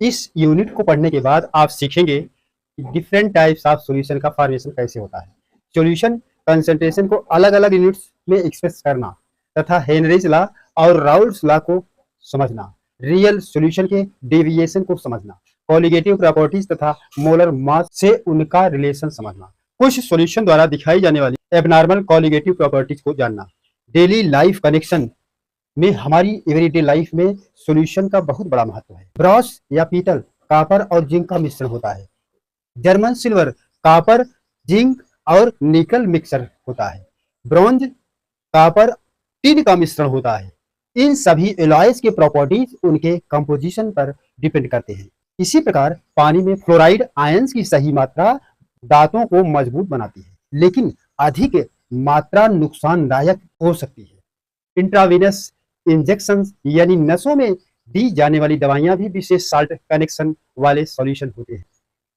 इस यूनिट को पढ़ने के बाद आप सीखेंगे कि डिफरेंट टाइप्स ऑफ सॉल्यूशन का फॉर्मेशन कैसे होता है, सॉल्यूशन कंसंट्रेशन को अलग अलग यूनिट्स में एक्सप्रेस करना तथा हेनरीज लॉ और राउल्ट्स लॉ को समझना, रियल सॉल्यूशन के डेविएशन को समझना, कॉलिगेटिव प्रॉपर्टीज तथा मोलर मास से उनका रिलेशन समझना, कुछ सॉल्यूशन द्वारा दिखाई जाने वाली एबनॉर्मल कॉलिगेटिव प्रॉपर्टीज को जानना। डेली लाइफ कनेक्शन में हमारी एवरीडे लाइफ में सॉल्यूशन का बहुत बड़ा महत्व है। ब्रॉस या पीतल कॉपर और जिंक का मिश्रण होता है। जर्मन सिल्वर कॉपर जिंक और निकल मिक्सर होता है। ब्रॉन्ज कॉपर टिन का मिश्रण होता है। इन सभी एलॉयज के प्रॉपर्टीज उनके कंपोजिशन पर डिपेंड करते हैं। इसी प्रकार पानी में फ्लोराइड आयंस की सही मात्रा दांतों को मजबूत बनाती है, लेकिन अधिक मात्रा नुकसानदायक हो सकती है। इंट्रावीनस इंजेक्शन यानी नसों में दी जाने वाली दवाइयां भी विशेष साल्ट कनेक्शन वाले सॉल्यूशन होते हैं,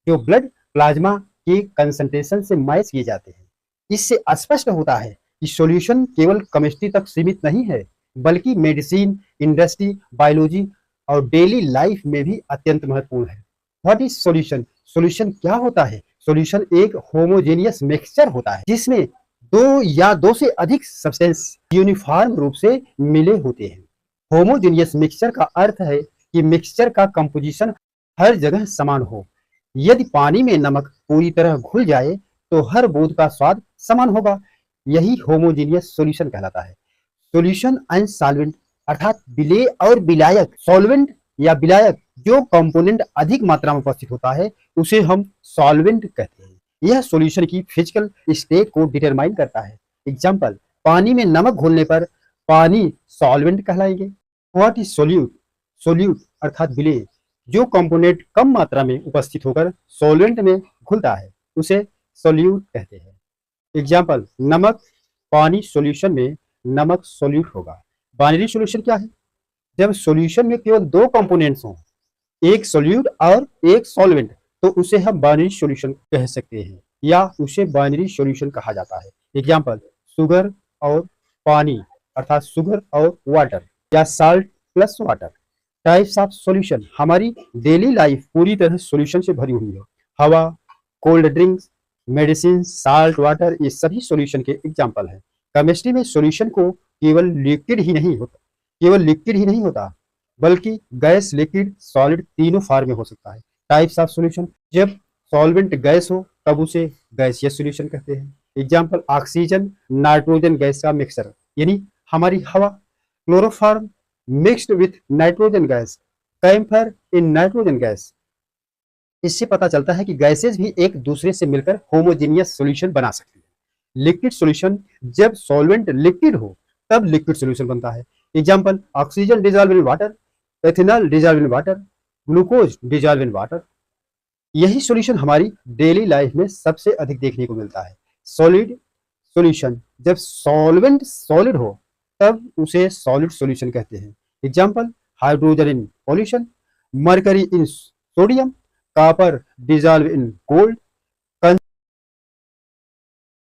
जो ब्लड प्लाज्मा के कंसंट्रेशन से मैच किए जाते हैं। इससे स्पष्ट होता है कि सॉल्यूशन केवल केमिस्ट्री तक सीमित नहीं है, बल्कि मेडिसिन, इंडस्ट्री, बायोलॉजी और डेली लाइफ में भी अत्यंत महत्वपूर्ण है। What is solution? सॉल्यूशन क्या होता है? सॉल्यूशन एक होमोजेनियस मिक्सचर होता है जिसमें दो या दो से अधिक सब्सटेंस यूनिफॉर्म रूप से मिले होते हैं। होमोजेनियस मिक्सचर का अर्थ है कि मिक्सचर का कंपोजिशन हर जगह समान हो। यदि पानी में नमक पूरी तरह घुल जाए तो हर बूंद का स्वाद समान होगा। यही होमोजेनियस सॉल्यूशन कहलाता है। सॉल्यूशन एंड सॉल्वेंट अर्थात विलेय और विलायक। सॉल्वेंट या विलायक जो कंपोनेंट अधिक मात्रा में उपस्थित होता है उसे हम सॉल्वेंट कहते हैं। यह सॉल्यूशन की फिजिकल स्टेट को डिटरमाइन करता है। एग्जाम्पल, पानी में नमक घुलने पर पानी सॉल्वेंट कहलाएंगे। What is solute? सोल्यूट अर्थात विलेय जो कंपोनेंट कम मात्रा में उपस्थित होकर सॉल्वेंट में घुलता है उसे सोल्यूट कहते हैं। एग्जाम्पल, नमक पानी सॉल्यूशन में नमक सोल्यूट होगा। बाइनरी सॉल्यूशन क्या है? जब सॉल्यूशन में केवल दो कंपोनेंट्स हों, एक सोल्यूट और एक सॉल्वेंट, तो उसे हम बाइनरी सॉल्यूशन कह सकते हैं या उसे बाइनरी सॉल्यूशन कहा जाता है। एग्जाम्पल, शुगर और पानी अर्थात शुगर और वाटर या salt plus water. Types of solution. हमारी डेली लाइफ पूरी तरह सॉल्यूशन से भरी हुई है। हवा, cold drinks, medicine, salt water, ये सभी सॉल्यूशन के एग्जाम्पल हैं। केमिस्ट्री में सॉल्यूशन को केवल लिक्विड ही नहीं होता बल्कि गैस, लिक्विड, सॉलिड तीनों फॉर्म में हो सकता है। Types of solution. जब सॉल्वेंट गैस हो तब उसे गैसियस सॉल्यूशन कहते हैं। एग्जाम्पल, ऑक्सीजन नाइट्रोजन गैस का मिक्सर यानी हमारी हवा। Chloroform mixed with nitrogen gas, camphor in nitrogen gas. इससे पता चलता है कि गैसेज भी एक दूसरे से मिलकर होमोजेनियस सॉल्यूशन बना सकती है। Liquid solution. जब सॉल्वेंट लिक्विड हो तब लिक्विड सॉल्यूशन बनता है। Example, oxygen dissolve in water, ethanol dissolve in water, glucose dissolve in water. यही सॉल्यूशन हमारी डेली लाइफ में सबसे अधिक देखने को मिलता है। Solid solution. जब सॉल्वेंट सॉलिड हो तब उसे सॉलिड सॉल्यूशन कहते हैं। Example, hydrogen in pollution, mercury in sodium, copper dissolve in gold,